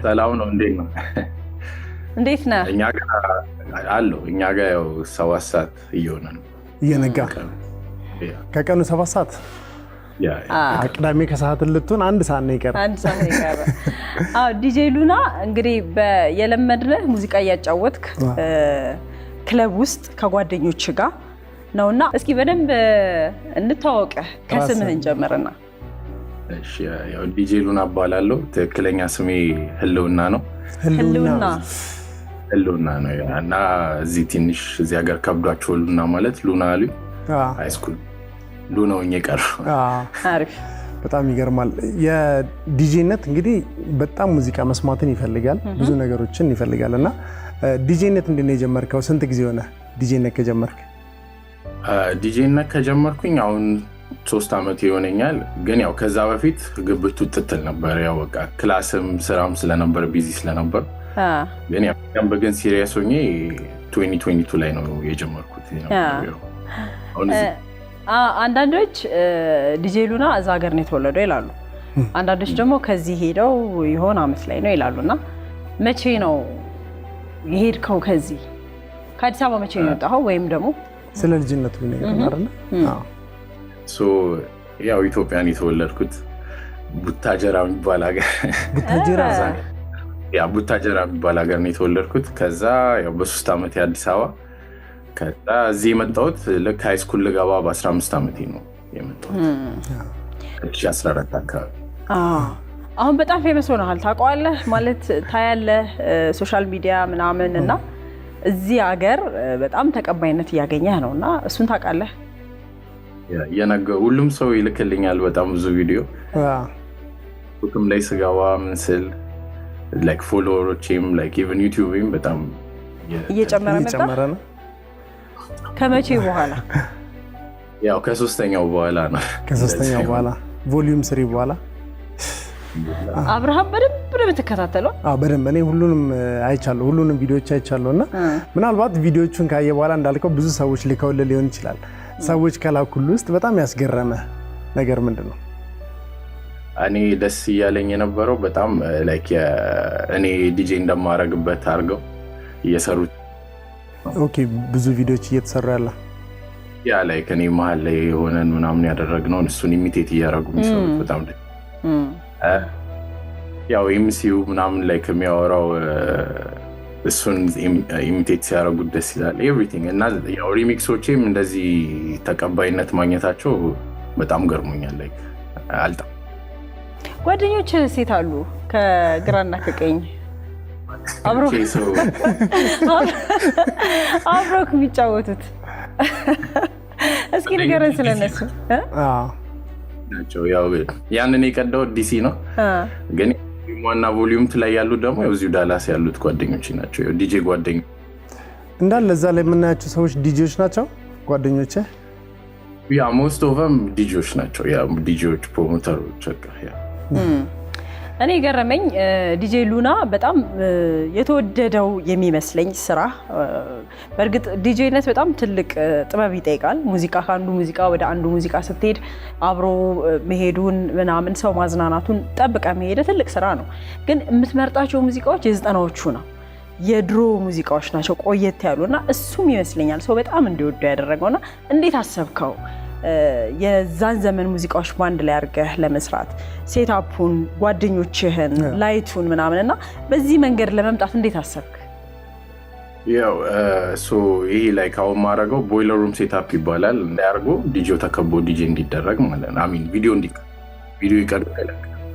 ሰላም ነው ነው እንዴት ነህ? እኛ ጋር ያው 7 ሰዓት እየሆነ ነው እየነጋ ከቀኑ 7 ሰዓት ቅዳሜ ከሰዓት ልትሆን 1 ሰዓት ነው ይቀር። ዲጄ ሉና እንግዲህ የለመድነህ ሙዚቃ እያጫወትክ ክለብ ውስጥ ከጓደኞች ጋር ነውና እስኪ በደንብ እንተዋወቅ ከስምህ እንጀምርና። እሺ ያው ዲጄ ሉና እባላለሁ። ትክክለኛ ስሜ ህልውና ነው። ህልውና ነው እና እዚህ ሀገር ከብዷቸው ሉና ማለት ሉና አሉ ሃይስኩል ሉና ሆኜ ቀረሁ። አሪፍ በጣም ይገርማል። የዲጄነት እንግዲህ በጣም ሙዚቃ መስማትን ይፈልጋል፣ ብዙ ነገሮችን ይፈልጋልና ዲጄነት እንዴት ነው የጀመርከው? ስንት ጊዜ ሆነ ዲጄነት ከጀመርክ? ዲጄነት ከጀመርኩኝ አሁን 3 ዓመት ይሆነኛል። ግን ያው ከዛ በፊት ግብቱ ጥትል ነበር። ያው በቃ ክላስም ስራም ስለነበር ቢዚ ስለነበር ግን ያው በግን ሲሪየስ ሆኜ 2022 ላይ ነው የጀመርኩት። አንዳንዶች ዲጄ ሉና እዛ ሀገር ነው የተወለደው ይላሉ። አንዳንዶች ደግሞ ከዚህ ሄደው የሆነ አመት ላይ ነው ይላሉና መቼ ነው የሄድከው? ከአዲስ አበባ መቼ ነው የወጣኸው? ወይም ደግሞ ስለ ልጅነቱ ነው አይደል? ያው ኢትዮጵያን የተወለድኩት ቡታጀራ የሚባል ሀገር ቡታጀራ የሚባል ሀገር ነው የተወለድኩት። ከዛ ያው በ3 ዓመት የአዲስ አበባ ከዛ እዚህ የመጣሁት ልክ ሃይስኩል ልገባ በ15 ዓመቴ ነው የመጣሁት 2014 አካባቢ። አሁን በጣም ፌመስ ሆነሃል ታውቀዋለህ ማለት ታያለህ ሶሻል ሚዲያ ምናምን እና እዚህ ሀገር በጣም ተቀባይነት እያገኘህ ነውና እሱን ታውቃለህ? ሁሉም ሰው ይልክልኛል በጣም ብዙ ቪዲዮ ሁሉም ላይ ስገባ ምን ስል ላይክ ፎሎወሮቼም ላይክ ኢቭን ዩቲዩብም በጣም እየጨመረ ነው። ከመቼ በኋላ? ያው ከ3ኛው በኋላ ነው። ከ3ኛው በኋላ ቮሊዩም 3 በኋላ አብርሃም በደንብ ነው የምትከታተለው? በደንብ እኔ ሁሉንም አይቻለሁ፣ ሁሉንም ቪዲዮዎች አይቻለሁና ምናልባት ቪዲዮቹን ካየ በኋላ እንዳልከው ብዙ ሰዎች ልከውልህ ሊሆን ይችላል። ሰዎች ከላኩልህ ውስጥ በጣም ያስገረመ ነገር ምንድን ነው? እኔ ደስ እያለኝ የነበረው በጣም ላይክ እኔ ዲጄ እንደማረግበት አድርገው እየሰሩት ብዙ ቪዲዮዎች እየተሰሩ ያ ላይክ እኔ መሀል ላይ የሆነን ምናምን ያደረግነውን እሱን ኢሚቴት እያደረጉ የሚሰሩት በጣም ያው ኤምሲው ምናምን ላይክ የሚያወራው እሱን ኢሚቴት ሲያደርጉት ደስ ይላል ኤቭሪቲንግ። እና ያው ሪሚክሶቼም እንደዚህ ተቀባይነት ማግኘታቸው በጣም ገርሞኛል። ላይክ አልጣም ጓደኞች ሴት አሉ ከግራና ከቀኝ አብሮክ የሚጫወቱት እስኪ ንገረን ስለነሱ። ያው ያንን የቀዳው ዲሲ ነው ግን ዋና ቮሊዩም ላይ ያሉት ደግሞ እዚሁ ዳላስ ያሉት ጓደኞች ናቸው። ያው ዲጄ ጓደኞች እንዳለ እዛ ላይ የምናያቸው ሰዎች ዲጄዎች ናቸው ጓደኞቼ። ያ ሞስት ኦፍ them ዲጄዎች ናቸው። ያ ዲጄዎች ፕሮሞተሮች ያ እኔ ገረመኝ። ዲጄ ሉና በጣም የተወደደው የሚመስለኝ ስራ። በእርግጥ ዲጄነት በጣም ትልቅ ጥበብ ይጠይቃል። ሙዚቃ ከአንዱ ሙዚቃ ወደ አንዱ ሙዚቃ ስትሄድ አብሮ መሄዱን ምናምን ሰው ማዝናናቱን ጠብቀ መሄድ ትልቅ ስራ ነው። ግን የምትመርጣቸው ሙዚቃዎች የ90ዎቹ ነው፣ የድሮ ሙዚቃዎች ናቸው ቆየት ያሉና እሱም ይመስለኛል ሰው በጣም እንዲወዱ ያደረገውና እንዴት አሰብከው የዛን ዘመን ሙዚቃዎች ባንድ ላይ አድርገህ ለመስራት ሴታፑን፣ ጓደኞችህን፣ ላይቱን ምናምንና በዚህ መንገድ ለመምጣት እንዴት አሰብክ? ያው ይሄ ላይ ካሁን ማድረገው ቦይለር ሩም ሴታፕ ይባላል። እንዳያርጎ ዲጄው ተከቦ ዲጄ እንዲደረግ ማለት ነው። አሚን ቪዲዮ ይቀርብ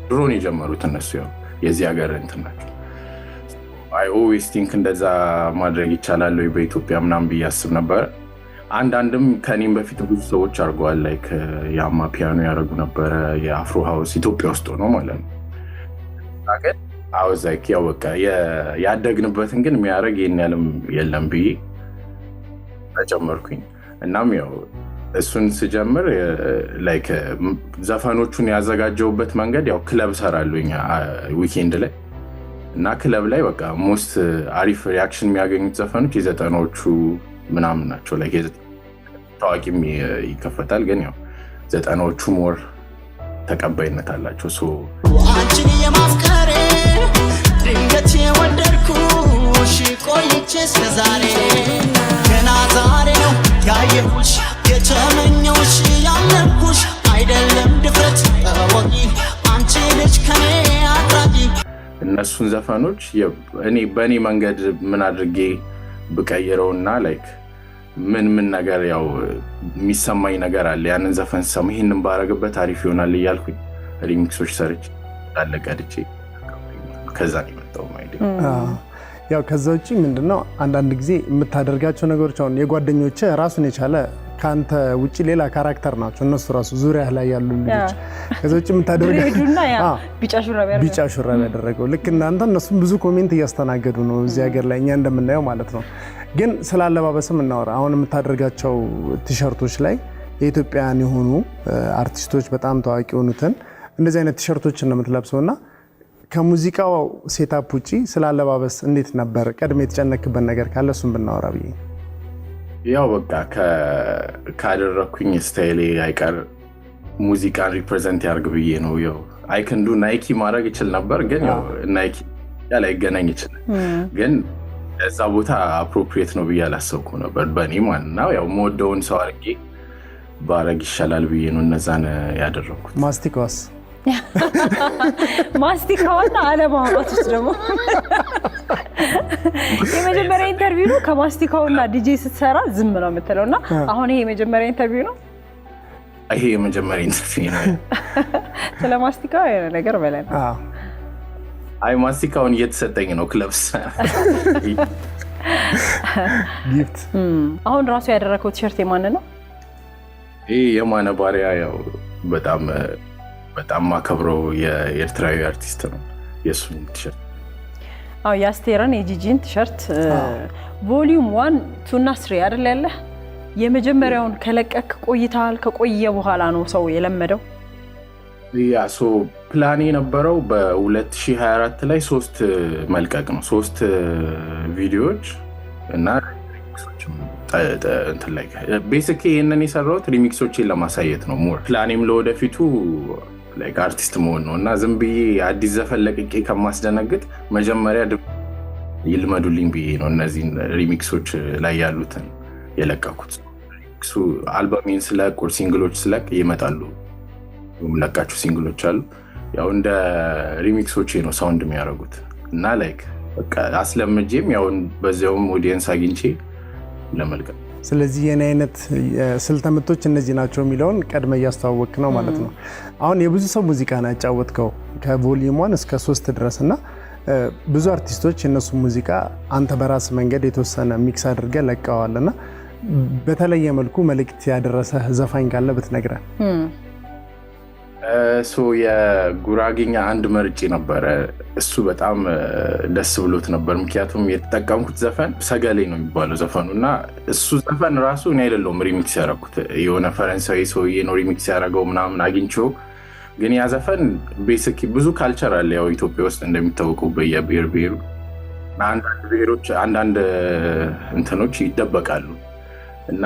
ድሮን የጀመሩት እነሱ ያው የዚህ ሀገር እንትን ናቸው። አይ ኦልዌይስ ቲንክ እንደዛ ማድረግ ይቻላል ወይ በኢትዮጵያ ምናምን ብዬ አስብ ነበር። አንዳንድም ከኔም በፊት ብዙ ሰዎች አድርገዋል። ላይክ ያማ ፒያኖ ያደረጉ ነበረ፣ የአፍሮ ሃውስ ኢትዮጵያ ውስጥ ሆኖ ማለት ነው። ግን አውዝ ላይክ ያው በቃ ያደግንበትን ግን የሚያደርግ ይሄን ያለም የለም ብዬ ተጨመርኩኝ። እናም ያው እሱን ስጀምር ላይክ ዘፈኖቹን ያዘጋጀውበት መንገድ ያው ክለብ ሰራሉኝ ዊኬንድ ላይ እና ክለብ ላይ በቃ ሞስት አሪፍ ሪያክሽን የሚያገኙት ዘፈኖች የ90ዎቹ ምናምን ናቸው። ላይክ ታዋቂም ይከፈታል ግን ያው 90ዎቹ ሞር ተቀባይነት አላቸው። አንቺን የማፍቀሬ እስከ ዛሬ ገና ዛሬ ነው ያየሁሽ የተመኘሁሽ ያለኩሽ አይደለም ድፍረት ወጊ አንቺ ልጅ ከኔ አድራጊ እነሱን ዘፈኖች እኔ በእኔ መንገድ ምን አድርጌ ብቀይረውና ላይክ ምን ነገር ያው የሚሰማኝ ነገር አለ ያንን ዘፈን ሰማ ይሄንን ባረግበት አሪፍ ይሆናል እያልኩኝ ሪሚክሶች ሰርች አለቀድቼ ከዛ ነው የመጣው ማይዲ ያው ከዛ ውጪ ምንድነው አንዳንድ ጊዜ የምታደርጋቸው ነገሮች አሁን የጓደኞቼ ራሱን የቻለ ካንተ ውጪ ሌላ ካራክተር ናቸው እነሱ ራሱ ዙሪያ ላይ ያሉ ልጆች ከዛ ውጪ የምታደርጋቸውና ቢጫ ሹራብ ያደረገው ልክ እናንተ እነሱም ብዙ ኮሜንት እያስተናገዱ ነው እዚህ ሀገር ላይ እኛ እንደምናየው ማለት ነው ግን ስላለባበስም እናወራ አሁን የምታደርጋቸው ቲሸርቶች ላይ የኢትዮጵያን የሆኑ አርቲስቶች በጣም ታዋቂ ሆኑትን እንደዚህ አይነት ቲሸርቶችን ነው የምትለብሰውና ከሙዚቃው ሴታፕ ውጪ ስላለባበስ እንዴት ነበር ቀድሜ የተጨነክበት ነገር ካለ እሱን ብናወራ ብዬ ያው በቃ ካደረኩኝ ስታይሌ አይቀር ሙዚቃን ሪፕሬዘንት ያርግ ብዬ ነው ያው አይከንዱ ናይኪ ማድረግ ይችል ነበር ግን ያው ናይኪ ያለ ይገናኝ ይችላል ግን እዛ ቦታ አፕሮፕሪየት ነው ብዬ አላሰብኩ ነበር በእኔ ማለት ነው ያው ሞደውን ሰው አርጌ ባረግ ይሻላል ብዬ ነው እነዛን ያደረኩት ማስቲካውና አለማውጣት ውስጥ ደግሞ የመጀመሪያ ኢንተርቪው ነው ከማስቲካውና ዲጄ ስትሰራ ዝም ነው የምትለውና አሁን ይሄ የመጀመሪያ ኢንተርቪው ነው ይሄ የመጀመሪያ ኢንተርቪው ነው ስለ ማስቲካው የሆነ ነገር በለን አይ ማስቲካውን እየተሰጠኝ ነው ክለብስ ጊፍት አሁን ራሱ ያደረከው ቲሸርት የማን ነው ይሄ የማነ ባሪያ ያው በጣም ማከብረው የኤርትራዊ አርቲስት ነው የሱን ቲሸርት ያስቴረን የጂጂን ቲሸርት ቮሊዩም 1 2 እና 3 አይደል ያለ የመጀመሪያውን ከለቀክ ቆይታል ከቆየ በኋላ ነው ሰው የለመደው ሶ ፕላን የነበረው በ2024 ላይ 3 መልቀቅ ነው 3 ቪዲዮዎች እና ሪሚክሶችም እንትን ላይ ቤሲክሊ ይሄንን የሰራሁት ሪሚክሶችን ለማሳየት ነው ሞር ፕላኔም ለወደፊቱ ላይክ አርቲስት መሆን ነው እና ዝም ብዬ አዲስ ዘፈን ለቅቄ ከማስደነግጥ መጀመሪያ ይልመዱልኝ ብዬ ነው እነዚህ ሪሚክሶች ላይ ያሉትን የለቀኩት ሪሚክሱ አልበሜን ስለቅ ኦር ሲንግሎች ስለቅ ይመጣሉ ለቃችሁ ሲንግሎች አሉ ያው እንደ ሪሚክሶች ነው ሳውንድ የሚያደርጉት እና ላይክ በቃ አስለምጄም ያው በዚያውም ኦዲየንስ አግኝቼ ለመልቀቅ ስለዚህ የኔ አይነት ስልተምቶች እነዚህ ናቸው የሚለውን ቀድመ ያስተዋወቅ ነው ማለት ነው አሁን የብዙ ሰው ሙዚቃ ነው ያጫወትከው ከቮሊዩም 1 እስከ 3 ድረስና ብዙ አርቲስቶች የነሱ ሙዚቃ አንተ በራስ መንገድ የተወሰነ ሚክስ አድርገ ለቀዋልና በተለየ መልኩ መልእክት ያደረሰ ዘፋኝ ካለ ብትነግረን የጉራጌኛ አንድ መርጬ ነበረ እሱ በጣም ደስ ብሎት ነበር ምክንያቱም የተጠቀምኩት ዘፈን ሰገሌ ነው የሚባለው ዘፈኑ እና እሱ ዘፈን ራሱ እኔ አይደለሁም ሪሚክስ ያደረኩት የሆነ ፈረንሳዊ ሰውዬ ነው ሪሚክስ ያደረገው ምናምን አግኝቼው ግን ያ ዘፈን ቤሲክሊ ብዙ ካልቸር አለ ያው ኢትዮጵያ ውስጥ እንደሚታወቀው በየብሔር ብሔሩ አንዳንድ ብሔሮች አንዳንድ እንትኖች ይደበቃሉ እና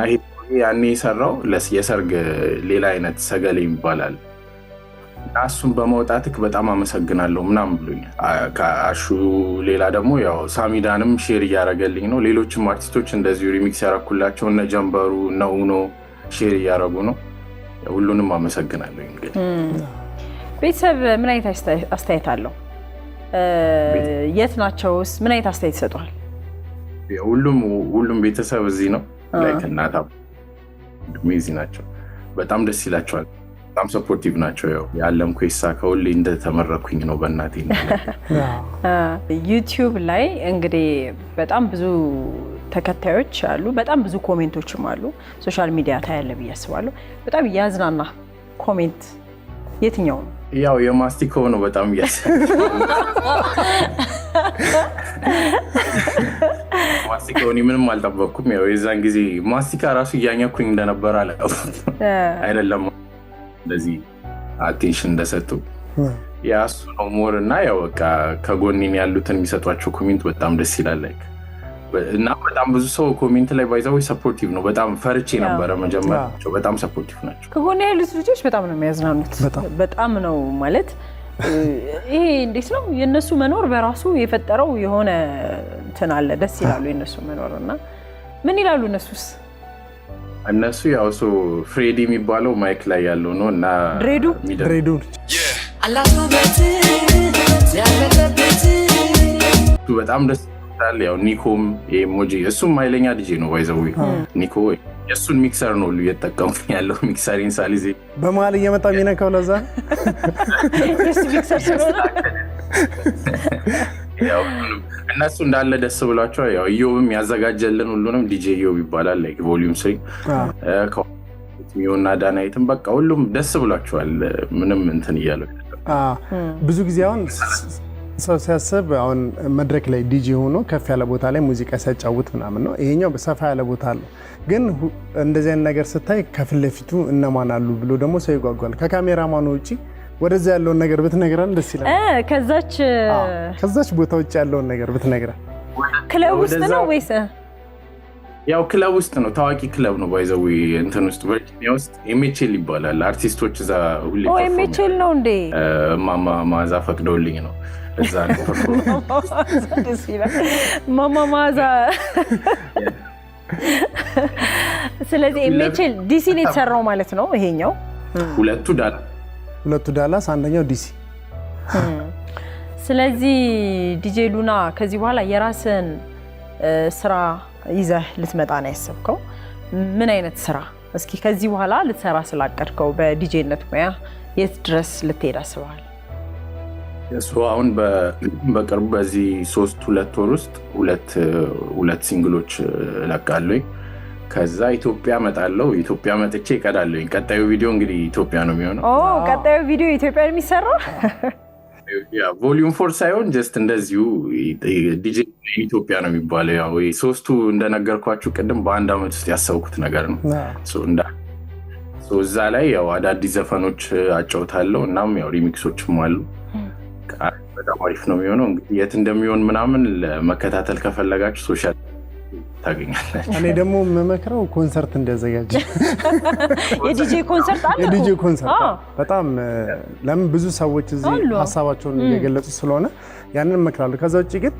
ያኔ የሰራው የሰርግ ሌላ አይነት ሰገሌ ይባላል እሱን በመውጣትክ በጣም አመሰግናለሁ ምናምን ብሎኛል ከአሹ ሌላ ደግሞ ያው ሳሚዳንም ሼር እያደረገልኝ ነው ሌሎችም አርቲስቶች እንደዚሁ ሪሚክስ ያረኩላቸው እነ ጀንበሩ እነ ኡኖ ሼር እያደረጉ ነው ሁሉንም አመሰግናለሁ እንግዲህ ቤተሰብ ምን አይነት አስተያየት አለው የት ናቸውስ ምን አይነት አስተያየት ይሰጣል ሁሉም ቤተሰብ እዚህ ነው ላይክ እናታ እዚህ ናቸው በጣም ደስ ይላቸዋል በጣም ሰፖርቲቭ ናቸው ያው ያለም ኩይሳ ከሁሌ እንደተመረኩኝ ነው በእናቴ ዩቲዩብ ላይ እንግዲህ በጣም ብዙ ተከታዮች አሉ በጣም ብዙ ኮሜንቶችም አሉ ሶሻል ሚዲያ ታያለ ብዬ አስባለሁ በጣም ያዝናና ኮሜንት የትኛው ነው ያው የማስቲካው ነው በጣም ማስቲካውን ምንም አልጠበቅኩም ያው የዛን ጊዜ ማስቲካ ራሱ እያኛኩኝ እንደነበር አይደለም እንደዚህ አቴንሽን እንደሰጡ ያሱ ነው ሞር እና ያው በቃ ከጎኔን ያሉትን የሚሰጧቸው ኮሜንት በጣም ደስ ይላል እና በጣም ብዙ ሰው ኮሜንት ላይ ባይዛው ሰፖርቲቭ ነው በጣም ፈርቼ ነበረ መጀመሪያቸው በጣም ሰፖርቲቭ ናቸው ከጎኔ ያሉት ልጆች በጣም ነው የሚያዝናኑት በጣም ነው ማለት ይሄ እንዴት ነው የነሱ መኖር በራሱ የፈጠረው የሆነ እንትን አለ። ደስ ይላሉ የነሱ መኖርና ምን ይላሉ እነሱስ? እነሱ ያው ፍሬዲ የሚባለው ማይክ ላይ ያለው ነው እና ድሬዱ በጣም ደስ ይላል። ያው ኒኮም ኢሞጂ እሱም ኃይለኛ ዲጄ ነው ባይዘው ኒኮ የሱን ሚክሰር ነው ሁሉ እየተጠቀምኩኝ ያለው ሚክሰሪን ሳሊዜ በመሀል እየመጣ የሚነካው ለዛ የሱ ሚክሰር ስለሆነ ያው እነሱ እንዳለ ደስ ብሏቸው ያው ኢዮብም ያዘጋጀልን ሁሉንም ዲጄ ኢዮብ ይባላል ላይክ ቮሊዩም 3 ሚዮና ዳናይትም በቃ ሁሉም ደስ ብሏቸዋል። ምንም እንትን እያለው ብዙ ጊዜ አሁን ሰው ሲያስብ አሁን መድረክ ላይ ዲጄ ሆኖ ከፍ ያለ ቦታ ላይ ሙዚቃ ሲያጫውት ምናምን ነው። ይሄኛው በሰፋ ያለ ቦታ አለው። ግን እንደዚህ አይነት ነገር ስታይ ከፊት ለፊቱ እነማን አሉ ብሎ ደግሞ ሰው ይጓጓል። ከካሜራማኑ ውጪ ወደዛ ያለውን ነገር ብትነግረን ደስ ይላል። ከዛች ቦታ ውጪ ያለውን ነገር ብትነግረን። ክለብ ውስጥ ነው ወይስ? ያው ክለብ ውስጥ ነው። ታዋቂ ክለብ ነው ባይዘው እንትን ውስጥ ቨርጂኒያ ውስጥ ኤምኤችኤል ይባላል። አርቲስቶች እዛ ሁሌ ኤምኤችኤል ነው እንዴ? ማማ ማዛ ፈቅደውልኝ ነው እዛ ነው ማማ ማዛ። ስለዚህ ኤምኤችኤል ዲሲ ነው የተሰራው ማለት ነው ይሄኛው። ሁለቱ ዳላስ አንደኛው ዲሲ። ስለዚህ ዲጄ ሉና ከዚህ በኋላ የራስን ስራ ይዘህ ልትመጣ ነው ያሰብከው? ምን አይነት ስራ እስኪ ከዚህ በኋላ ልትሰራ ስላቀድከው በዲጄነት ሙያ የት ድረስ ልትሄድ አስበሃል? አሁን በቅርቡ በዚህ 2 ወር ውስጥ ሁለት ሲንግሎች እለቃለሁ። ከዛ ኢትዮጵያ እመጣለሁ። ኢትዮጵያ መጥቼ እቀዳለሁ። ቀጣዩ ቪዲዮ እንግዲህ ኢትዮጵያ ነው የሚሆነው። ቀጣዩ ቪዲዮ ኢትዮጵያ ነው የሚሰራው? ቮሊዩም 4 ሳይሆን ጀስት እንደዚሁ ዲጄ ኢትዮጵያ ነው የሚባለው። ያው 3ቱ እንደነገርኳችሁ ቅድም በአንድ አመት ውስጥ ያሰብኩት ነገር ነው። እዛ ላይ ያው አዳዲስ ዘፈኖች አጫውታለሁ። እናም ያው ሪሚክሶችም አሉ። በጣም አሪፍ ነው የሚሆነው። እንግዲህ የት እንደሚሆን ምናምን ለመከታተል ከፈለጋችሁ ሶሻል ታገኛላችሁ። እኔ ደግሞ የምመክረው ኮንሰርት እንዲያዘጋጅ። የዲጄ ኮንሰርት አለ። የዲጄ ኮንሰርት በጣም ለምን ብዙ ሰዎች እዚህ ሀሳባቸውን እየገለጹ ስለሆነ ያንን እመክራለሁ። ከዛ ውጭ ግን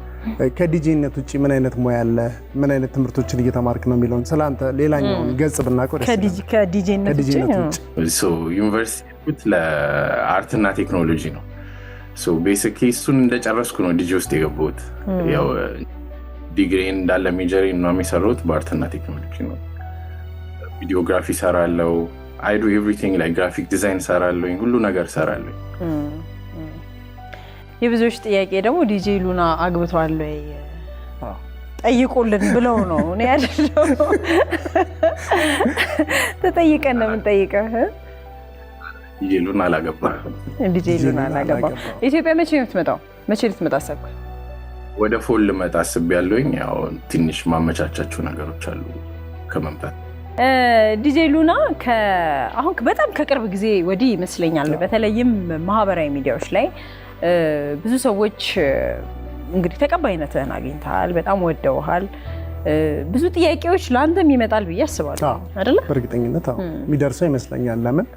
ከዲጄነት ውጭ ምን አይነት ሙያ አለ፣ ምን አይነት ትምህርቶችን እየተማርክ ነው የሚለውን ስለአንተ ሌላኛውን ገጽ ብናውቀው ደስ ይላል። ከዲጄነት ውጭ ዩኒቨርሲቲ ለአርትና ቴክኖሎጂ ነው። ቤሲክሊ እሱን እንደጨረስኩ ነው ዲጄ ውስጥ የገባሁት። ያው ዲግሪን እንዳለ ሜጀሪን ነው የሚሰሩት በአርትና ቴክኖሎጂ ነው። ቪዲዮግራፊ ሰራለው፣ አይ ዱ ኤቭሪቲንግ ላይ ግራፊክ ዲዛይን ሰራለው፣ ሁሉ ነገር ሰራለው። የብዙዎች ጥያቄ ደግሞ ዲጄ ሉና አግብቷል ወይ ጠይቁልን ብለው ነው። እኔ አይደለም ተጠይቀን ነው የምንጠይቀህ። ዲጄ ሉና አላገባም። ኢትዮጵያ መቼ ነው የምትመጣው? መቼ ልትመጣ አሰብክ? ወደ ፎል ልመጣ አስቤያለሁኝ። ያው ትንሽ ማመቻቻቸው ነገሮች አሉ ከመምጣት። ዲጄ ሉና አሁን በጣም ከቅርብ ጊዜ ወዲህ ይመስለኛል በተለይም ማህበራዊ ሚዲያዎች ላይ ብዙ ሰዎች እንግዲህ ተቀባይነትህን አግኝተሃል፣ በጣም ወደውሃል። ብዙ ጥያቄዎች ለአንተም ይመጣል ብዬ አስባለሁ አይደለ? በእርግጠኝነት የሚደርሰው ይመስለኛል። ለምን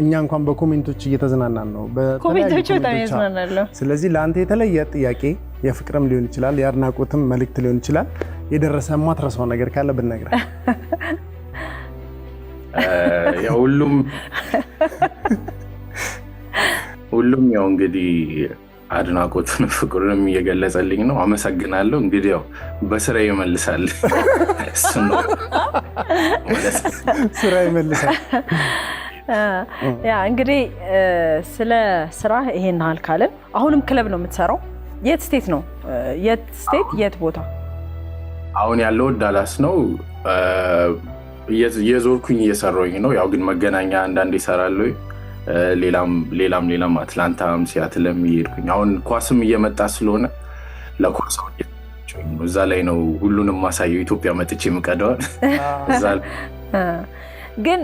እኛ እንኳን በኮሜንቶች እየተዝናናን ነው። ኮሜንቶች በጣም ያዝናናሉ። ስለዚህ ለአንተ የተለየ ጥያቄ የፍቅርም ሊሆን ይችላል፣ የአድናቆትም መልእክት ሊሆን ይችላል። የደረሰ የማትረሳው ነገር ካለ ብትነግረን። ያው ሁሉም ያው እንግዲህ አድናቆቱን ፍቅሩንም እየገለጸልኝ ነው። አመሰግናለሁ። እንግዲህ ያው በስራ ይመልሳል። ስራ ይመልሳል። ያ እንግዲህ ስለ ስራ ይሄን ያህል ካለን አሁንም ክለብ ነው የምትሰራው? የት ስቴት ነው? የት ቦታ? አሁን ያለው ዳላስ ነው። የዞርኩኝ እየሰራሁኝ ነው። ያው ግን መገናኛ አንዳንዴ እሰራለሁ። ሌላም አትላንታም ሲያትልም እየሄድኩኝ አሁን ኳስም እየመጣ ስለሆነ ለኳስ እዛ ላይ ነው ሁሉንም ማሳየው። ኢትዮጵያ መጥቼ የምቀደዋል እዛ ግን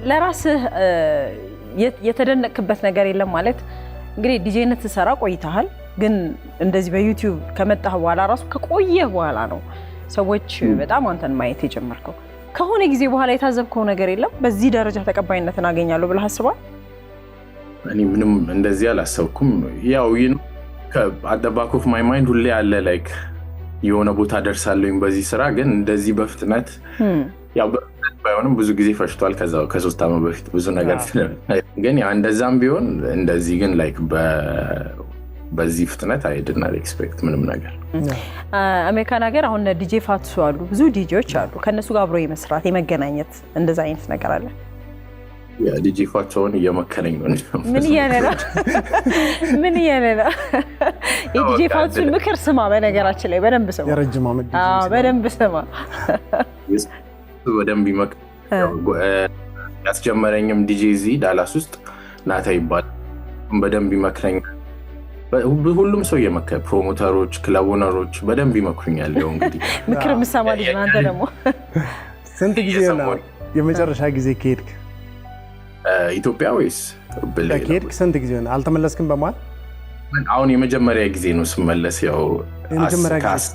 ለራስህ የተደነቅበት ነገር የለም ማለት? እንግዲህ ዲጄነት ትሰራ ቆይተሃል፣ ግን እንደዚህ በዩቲዩብ ከመጣህ በኋላ ራሱ ከቆየህ በኋላ ነው ሰዎች በጣም አንተን ማየት የጀመርከው። ከሆነ ጊዜ በኋላ የታዘብከው ነገር የለም? በዚህ ደረጃ ተቀባይነትን አገኛለሁ ብለህ አስባል? እኔ ምንም እንደዚህ አላሰብኩም። ያው at the back of my mind ሁሌ አለ like የሆነ ቦታ ደርሳለሁኝ በዚህ ስራ ግን እንደዚህ በፍጥነት ያው በፍጥነት ባይሆንም ብዙ ጊዜ ፈሽቷል ከ3 ዓመት በፊት ብዙ ነገር ግን ያ እንደዛም ቢሆን እንደዚህ ግን like በዚህ ፍጥነት I did not expect ምንም ነገር አሜሪካን ሀገር አሁን ዲጄ ፋትሱ አሉ ብዙ ዲጄዎች አሉ ከነሱ ጋር አብሮ የመስራት የመገናኘት እንደዛ አይነት ነገር አለ ያ ዲጄ ፋትሱን እየመከረኝ ነው ምን እያለ ነው የዲጄ ፋትሱን ምክር ስማ በነገራችን ላይ በደንብ ስማ የረጅም ዓመት ዲጄ በደንብ ስማ በደንብ ይመክ ያስጀመረኝም ዲጄ ዚ ዳላስ ውስጥ ናታ ይባላል በደንብ ይመክረኝ ሁሉም ሰው የመከረ ፕሮሞተሮች ክለብ ኦነሮች በደንብ ይመክሩኛል ያው እንግዲህ ምክር ምሳማ ልጅ አንተ ደግሞ ስንት ጊዜ ነው የመጨረሻ ጊዜ ከሄድክ ኢትዮጵያ ወይስ ከሄድክ ስንት ጊዜ ነው አልተመለስክም በማል አሁን የመጀመሪያ ጊዜ ነው ስመለስ ያው የመጀመሪያ ጊዜ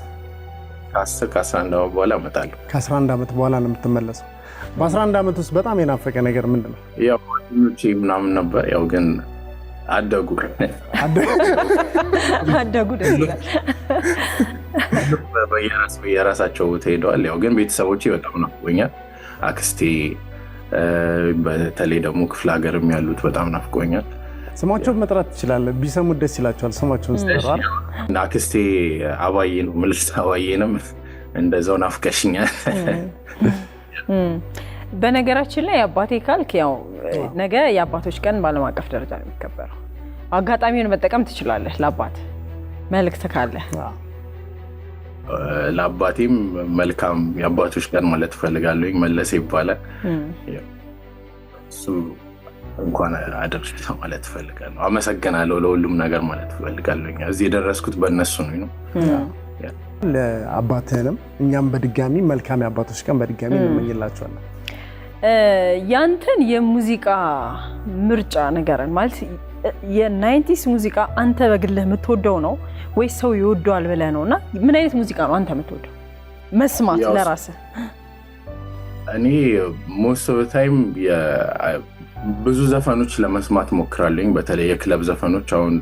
ከ11 ዓመት በኋላ እመጣለሁ ከ11 ዓመት በኋላ ነው የምትመለሰው በ11 ዓመት ውስጥ በጣም የናፈቀ ነገር ምንድነው ያው ጓደኞቼ ምናምን ነበር ያው ግን አደጉ ደስ ይላል በየራሳቸው ሄደዋል ያው ግን ቤተሰቦቼ በጣም ናፍቆኛል አክስቴ በተለይ ደግሞ ክፍለ ሀገርም ያሉት በጣም ናፍቆኛል ስማቸውን መጥራት ትችላለህ ቢሰሙት ደስ ይላቸዋል ስማቸውን ስትጠራ አክስቴ አባዬ ነው ምልስ አባዬንም እንደዛው ናፍቀሽኛል በነገራችን ላይ አባቴ ካልክ ያው ነገ የአባቶች ቀን በዓለም አቀፍ ደረጃ ነው የሚከበረው አጋጣሚውን መጠቀም ትችላለህ ለአባት መልእክት ካለ ለአባቴም መልካም የአባቶች ቀን ማለት ፈልጋለሁ መለሰ ይባላል እሱ እንኳን አደረሰ ማለት ፈልጋለሁ አመሰግናለሁ ለሁሉም ነገር ማለት ፈልጋለሁ እዚህ የደረስኩት በእነሱ ነው ለአባትህንም እኛም በድጋሚ መልካም የአባቶች ቀን በድጋሚ እንመኝላቸዋለን ያንተን የሙዚቃ ምርጫ ነገርን ማለት የ90s ሙዚቃ አንተ በግልህ የምትወደው ነው ወይ ሰው ይወደዋል ብለህ ነውና ምን አይነት ሙዚቃ ነው አንተ የምትወደው መስማት ለራስህ እኔ most of the time ብዙ ዘፈኖች ለመስማት ሞክራለኝ በተለይ የክለብ ዘፈኖች አሁን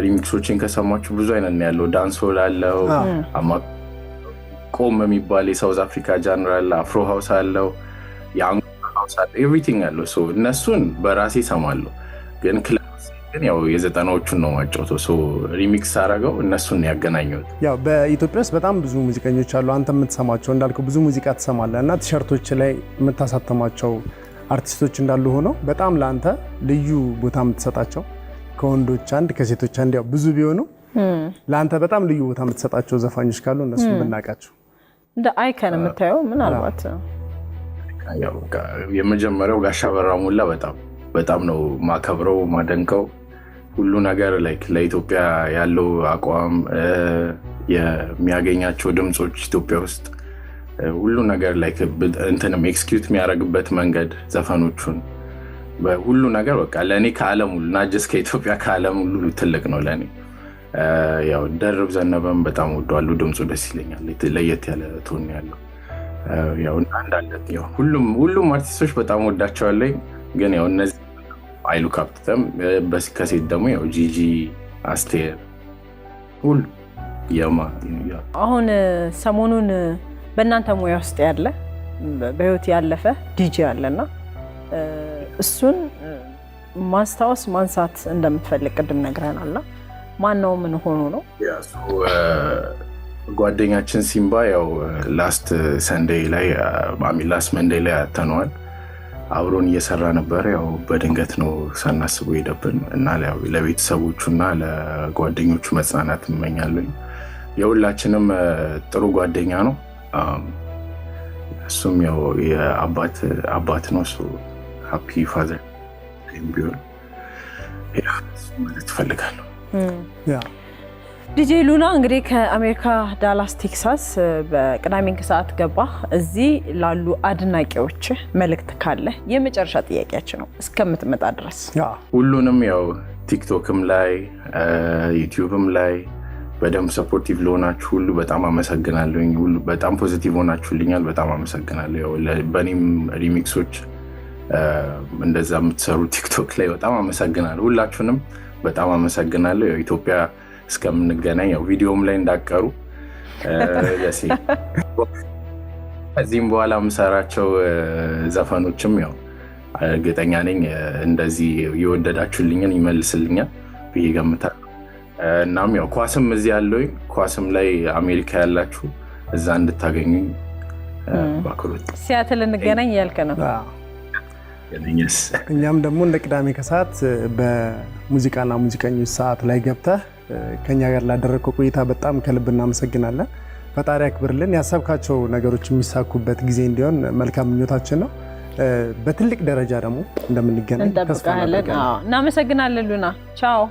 ሪሚክሶችን ከሰማችሁ ብዙ አይነት ነው ያለው ዳንስሆል አለው ቆም የሚባል የሳውዝ አፍሪካ ጃንር አለ አፍሮ ሃውስ አለው ያንጎ ሃውስ አለ ኤቭሪቲንግ አለው ሶ እነሱን በራሴ ሰማለሁ ግን ክለብ ግን ያው የ90ዎቹን ነው ማጫወተው ሶ ሪሚክስ አደረገው እነሱን ያገናኙት ያው በኢትዮጵያ ውስጥ በጣም ብዙ ሙዚቀኞች አሉ አንተ የምትሰማቸው እንዳልከው ብዙ ሙዚቃ ትሰማለህ እና ቲሸርቶች ላይ የምታሳተማቸው አርቲስቶች እንዳሉ ሆነው በጣም ለአንተ ልዩ ቦታ የምትሰጣቸው ከወንዶች አንድ ከሴቶች አንድ ያው ብዙ ቢሆኑ ለአንተ በጣም ልዩ ቦታ የምትሰጣቸው ዘፋኞች ካሉ እነሱን ብናውቃቸው እንደ አይከን የምታየው ምናልባት ያው የመጀመሪያው ጋሻ በራ ሞላ በጣም ነው ማከብረው ማደንቀው ሁሉ ነገር ላይክ ለኢትዮጵያ ያለው አቋም የሚያገኛቸው ድምጾች ኢትዮጵያ ውስጥ ሁሉ ነገር ላይክ እንትንም ኤክስኪዩት የሚያደርግበት መንገድ ዘፈኖቹን በሁሉ ነገር በቃ ለኔ ከዓለም ሁሉ ናጀስ ከኢትዮጵያ ከዓለም ሁሉ ትልቅ ነው ለኔ ያው ደርብ ዘነበም በጣም ወደዋለሁ ድምጹ ደስ ይለኛል ለየት ያለ ቶን ያለው ያው አንዳንድ ያው ሁሉም አርቲስቶች በጣም ወዳቸዋለኝ ግን ያው እነዚህ አይሉ ካፕተም ከሴት ደግሞ ያው ጂጂ አስቴር ሁሉ አሁን ሰሞኑን በእናንተ ሙያ ውስጥ ያለ በህይወት ያለፈ ዲጂ አለና እሱን ማስታወስ ማንሳት እንደምትፈልግ ቅድም ነግረናልና ማን ነው ምን ሆኖ ነው ጓደኛችን ሲምባ ያው ላስት ሰንዴይ ላይ ላስት መንዴይ ላይ አተነዋል አብሮን እየሰራ ነበር ያው በድንገት ነው ሳናስበው ሄደብን እና ለቤተሰቦቹና ለጓደኞቹ መጽናናት እመኛለሁ የሁላችንም ጥሩ ጓደኛ ነው እሱም ያው የአባት ነው ሶ ሃፒ ፋዘር ቢሆን ማለት ፈልጋለሁ ዲጄ ሉና እንግዲህ ከአሜሪካ ዳላስ ቴክሳስ በቅዳሜ ከሰዓት ገባ እዚህ ላሉ አድናቂዎች መልእክት ካለ የመጨረሻ ጥያቄያችን ነው እስከምትመጣ ድረስ ሁሉንም ያው ቲክቶክም ላይ ዩቲዩብም ላይ በደም ሰፖርቲቭ ለሆናችሁ ሁሉ በጣም አመሰግናለሁ ሁሉ በጣም ፖዚቲቭ ሆናችሁልኛል በጣም አመሰግናለሁ ያው በኔም ሪሚክሶች እንደዛ የምትሰሩ ቲክቶክ ላይ በጣም አመሰግናለሁ ሁላችሁንም በጣም አመሰግናለሁ ያው ኢትዮጵያ እስከምንገናኝ ያው ቪዲዮም ላይ እንዳቀሩ ደሴ ከዚህም በኋላ የምሰራቸው ዘፈኖችም ያው እርግጠኛ ነኝ እንደዚህ የወደዳችሁልኝን ይመልስልኛል ብዬ ገምታለሁ። እናም ያው ኳስም እዚህ ያለውኝ ኳስም ላይ አሜሪካ ያላችሁ እዛ እንድታገኙኝ ባክሮት ሲያትል እንገናኝ ያልከ ነው። እኛም ደግሞ እንደ ቅዳሜ ከሰዓት በሙዚቃና ሙዚቀኞች ሰዓት ላይ ገብተህ ከኛ ጋር ላደረግከው ቆይታ በጣም ከልብ እናመሰግናለን። ፈጣሪ ያክብርልን። ያሰብካቸው ነገሮች የሚሳኩበት ጊዜ እንዲሆን መልካም ምኞታችን ነው። በትልቅ ደረጃ ደግሞ እንደምንገናኝ ተስፋ እናደርጋለን። እናመሰግናለን ሉና። ቻው።